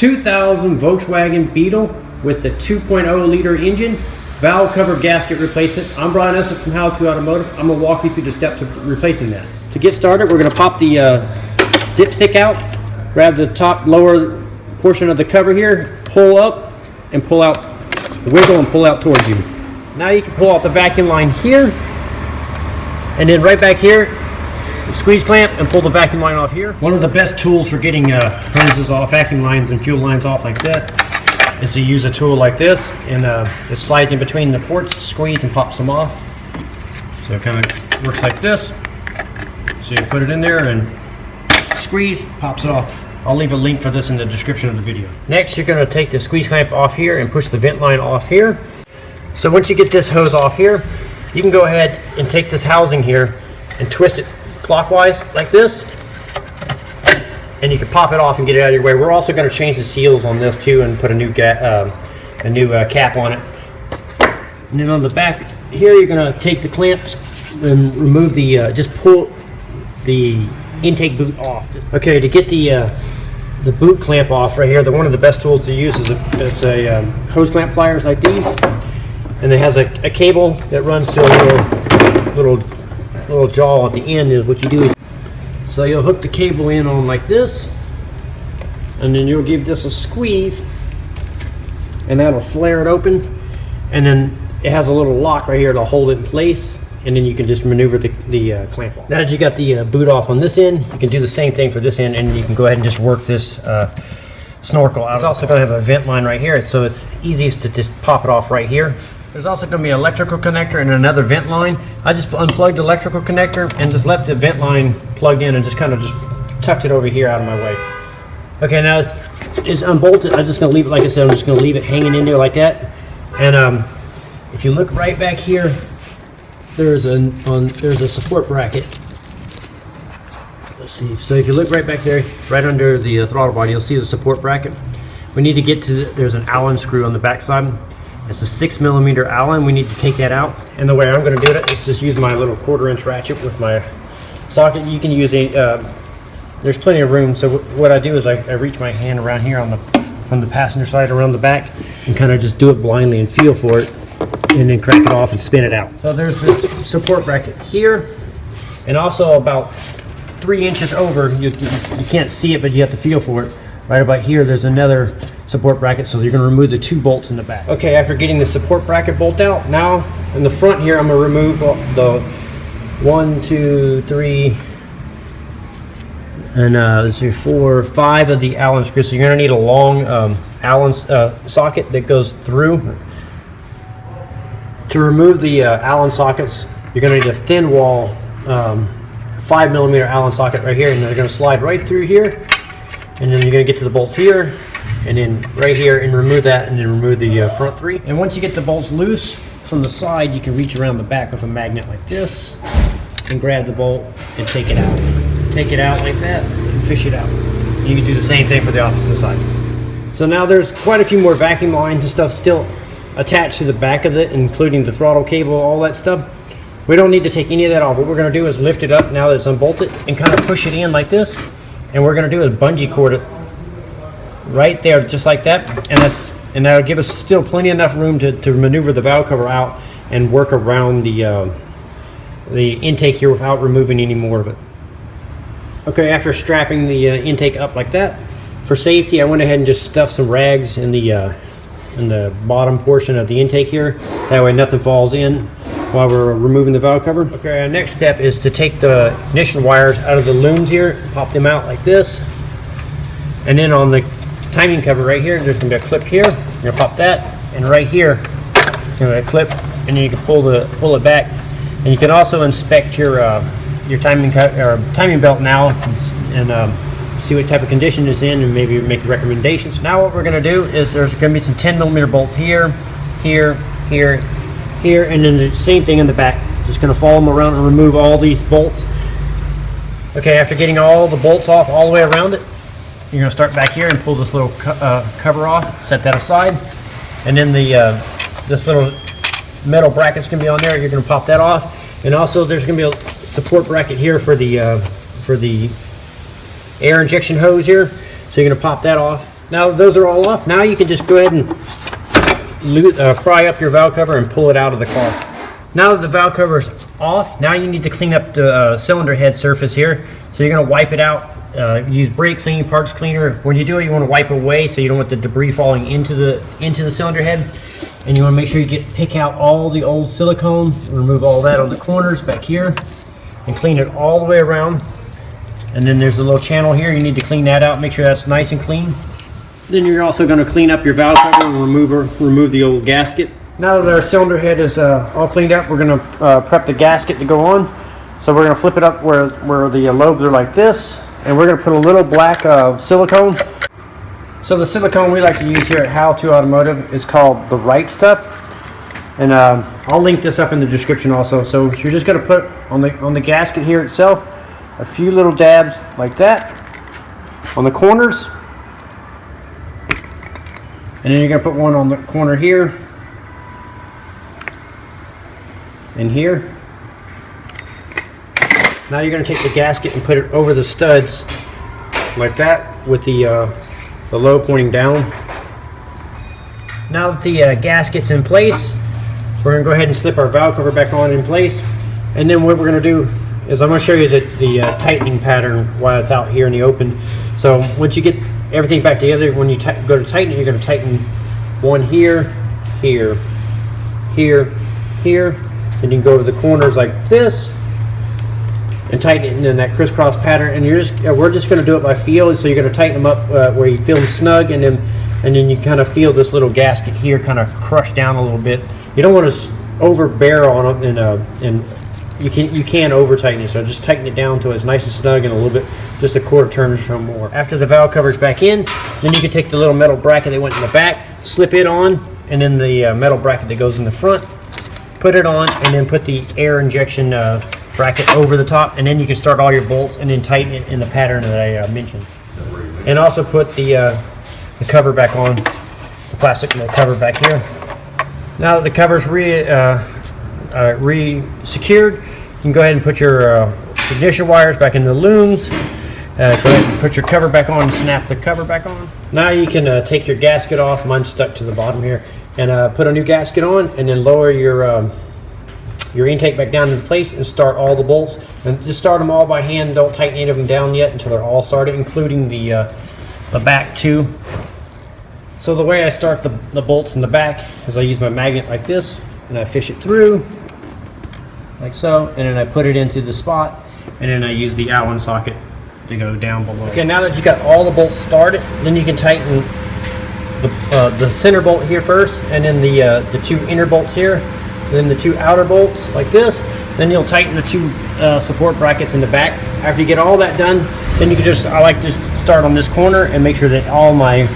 2000 Volkswagen Beetle with the 2.0 liter engine, valve cover gasket replacement. I'm Brian Eslick from How To Automotive. I'm going to walk you through the steps of replacing that. To get started, we're going to pop the dipstick out, grab the top lower portion of the cover here, pull up and pull out, wiggle and pull out towards you. Now you can pull out the vacuum line here, and then right back here, squeeze clamp and pull the vacuum line off here. One of the best tools for getting hoses off, vacuum lines and fuel lines off like that, is to use a tool like this, and it slides in between the ports, squeeze and pops them off. So it kind of works like this. So you put it in there and squeeze, pops it off. I'll leave a link for this in the description of the video. Next, you're going to take the squeeze clamp off here and push the vent line off here. So once you get this hose off here, you can go ahead and take this housing here and twist it clockwise like this, and you can pop it off and get it out of your way. We're also going to change the seals on this too and put a new cap on it. And then on the back here, you're going to take the clamps and remove the just pull the intake boot off. Okay, to get the boot clamp off right here, one of the best tools to use is a hose clamp pliers like these, and it has a cable that runs to a little jaw at the end. Is what you do is, so you'll hook the cable in on like this, and then you'll give this a squeeze, and that'll flare it open, and then it has a little lock right here to hold it in place, and then you can just maneuver the clamp off. Now that you got the boot off on this end, you can do the same thing for this end, and you can go ahead and just work this snorkel out. It's also going to have a vent line right here, so it's easiest to just pop it off right here. There's also going to be an electrical connector and another vent line. I just unplugged the electrical connector and just left the vent line plugged in and just kind of just tucked it over here out of my way. Okay, now it's unbolted. I'm just going to leave it, like I said, I'm just going to leave it hanging in there like that. And if you look right back here, there's a support bracket. Let's see. So if you look right back there, right under the throttle body, you'll see the support bracket. We need to get to there's an Allen screw on the back side. It's a 6mm Allen. We need to take that out. And the way I'm going to do it is just use my little 1/4" ratchet with my socket. You can use there's plenty of room. So what I do is I reach my hand around here from the passenger side around the back and kind of just do it blindly and feel for it, and then crack it off and spin it out. So there's this support bracket here, and also about 3 inches over, you can't see it, but you have to feel for it. Right about here, there's another support bracket, so you're going to remove the 2 bolts in the back. Okay, after getting the support bracket bolt out, now in the front here, I'm going to remove the 1, 2, 3, and let's see, 4, 5 of the Allen screws. So you're going to need a long Allen socket that goes through. To remove the Allen sockets, you're going to need a thin wall 5mm Allen socket right here, and they're going to slide right through here, and then you're going to get to the bolts here, and then right here, and remove that, and then remove the front 3. And once you get the bolts loose from the side, you can reach around the back with a magnet like this and grab the bolt and take it out. Take it out like that and fish it out. You can do the same thing for the opposite side. So now there's quite a few more vacuum lines and stuff still attached to the back of it, including the throttle cable, all that stuff. We don't need to take any of that off. What we're going to do is lift it up now that it's unbolted and kind of push it in like this. And what we're going to do is bungee cord it right there, just like that. And that'll give us still plenty enough room to maneuver the valve cover out and work around the intake here without removing any more of it. Okay, after strapping the intake up like that, for safety, I went ahead and just stuffed some rags in the bottom portion of the intake here. That way nothing falls in while we're removing the valve cover. Okay, our next step is to take the ignition wires out of the looms here, pop them out like this. And then on the timing cover right here, there's going to be a clip here. You're going to pop that, and right here, a clip, and then you can pull it back. And you can also inspect your timing belt now and see what type of condition it's in, and maybe make recommendations. Now what we're going to do is there's going to be some 10mm bolts here, here, here, here, and then the same thing in the back. Just going to follow them around and remove all these bolts. Okay, after getting all the bolts off all the way around it, you're going to start back here and pull this little cover off, set that aside, and then this little metal bracket's going to be on there. You're going to pop that off, and also there's going to be a support bracket here for the air injection hose here. So you're going to pop that off, Now those are all off. Now you can just go ahead and pry up your valve cover and pull it out of the car. Now that the valve cover is off, now you need to clean up the cylinder head surface here. So you're going to wipe it out. Use brake clean, parts cleaner. When you do it, you want to wipe away so you don't want the debris falling into the cylinder head. And you want to make sure you pick out all the old silicone, remove all that on the corners back here, and clean it all the way around. And then there's a little channel here. You need to clean that out. Make sure that's nice and clean. Then you're also going to clean up your valve cover and remove the old gasket. Now that our cylinder head is all cleaned up, we're going to prep the gasket to go on. So we're going to flip it up where the lobes are like this, and we're going to put a little black silicone. So the silicone we like to use here at How To Automotive is called the Right Stuff, and I'll link this up in the description also. So you're just going to put on the gasket here itself a few little dabs like that on the corners, and then you're going to put one on the corner here and here. Now you're going to take the gasket and put it over the studs like that with the lobe pointing down. Now that the gasket's in place, we're going to go ahead and slip our valve cover back on in place. And then what we're going to do is I'm going to show you the tightening pattern while it's out here in the open. So once you get everything back together, when you go to tighten it, you're going to tighten one here, here, here, here. And you can go over the corners like this and tighten it in that crisscross pattern. And we're just going to do it by feel. So you're going to tighten them up where you feel them snug, and then you kind of feel this little gasket here kind of crush down a little bit. You don't want to over bear on them, and you can over tighten it. So just tighten it down to it's nice and snug and a little bit, just a quarter turn or more. After the valve cover's back in, then you can take the little metal bracket that went in the back, slip it on, and then the metal bracket that goes in the front, put it on, and then put the air injection bracket over the top, and then you can start all your bolts and then tighten it in the pattern that I mentioned. And also put the cover back on, the plastic cover back here. Now that the cover's re-secured, you can go ahead and put your ignition wires back in the looms. Go ahead and put your cover back on and snap the cover back on. Now you can take your gasket off. Mine's stuck to the bottom here. And put a new gasket on, and then lower your intake back down in place and start all the bolts. And just start them all by hand. Don't tighten any of them down yet until they're all started, including the back too. So the way I start the bolts in the back is I use my magnet like this, and I fish it through like so, and then I put it into the spot, and then I use the Allen socket to go down below. Okay, now that you got all the bolts started, then you can tighten the center bolt here first, and then the two inner bolts here, then the two outer bolts like this. Then you'll tighten the two support brackets in the back. After you get all that done, then you can I like just start on this corner and make sure that all my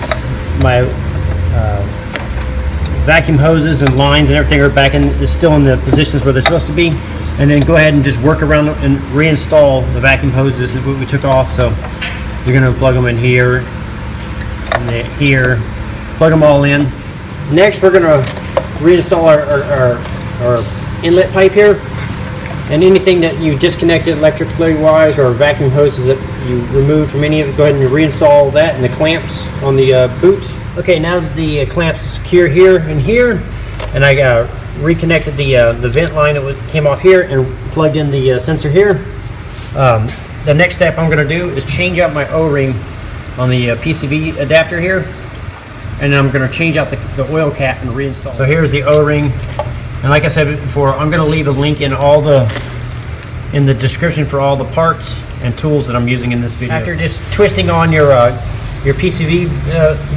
vacuum hoses and lines and everything are still in the positions where they're supposed to be. And then go ahead and just work around and reinstall the vacuum hoses that we took off. So you're going to plug them in here and here. Plug them all in. Next, we're going to reinstall our inlet pipe here, and anything that you disconnected electrically wise or vacuum hoses that you removed from any of it, go ahead and reinstall that, and the clamps on the boot. Okay, now that the clamps are secure here and here, and I reconnected the vent line that came off here and plugged in the sensor here. The next step I'm going to do is change out my O-ring on the PCV adapter here. And then I'm going to change out the oil cap and reinstall. So here's the O-ring, and like I said before, I'm going to leave a link in the description for all the parts and tools that I'm using in this video. After just twisting on your PCV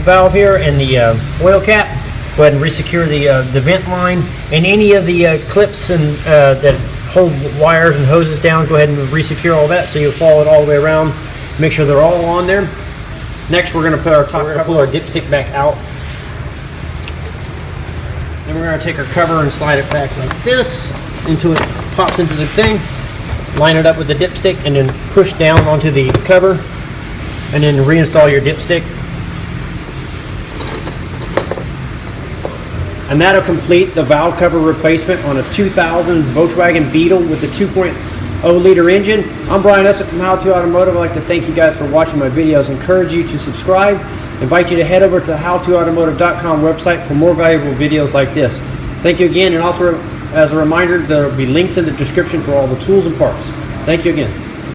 valve here and the oil cap, go ahead and resecure the vent line and any of the clips and that hold wires and hoses down. Go ahead and resecure all that so you'll follow it all the way around. Make sure they're all on there. Next, we're going to pull our dipstick back out. Then we're going to take our cover and slide it back like this until it pops into the thing. Line it up with the dipstick and then push down onto the cover, and then reinstall your dipstick. And that'll complete the valve cover replacement on a 2000 Volkswagen Beetle with the 2.0 liter engine. I'm Brian Eslick from How To Automotive. I'd like to thank you guys for watching my videos. Encourage you to subscribe invite you to head over to the howtoautomotive.com website for more valuable videos like this. Thank you again, and also as a reminder, there will be links in the description for all the tools and parts. Thank you again.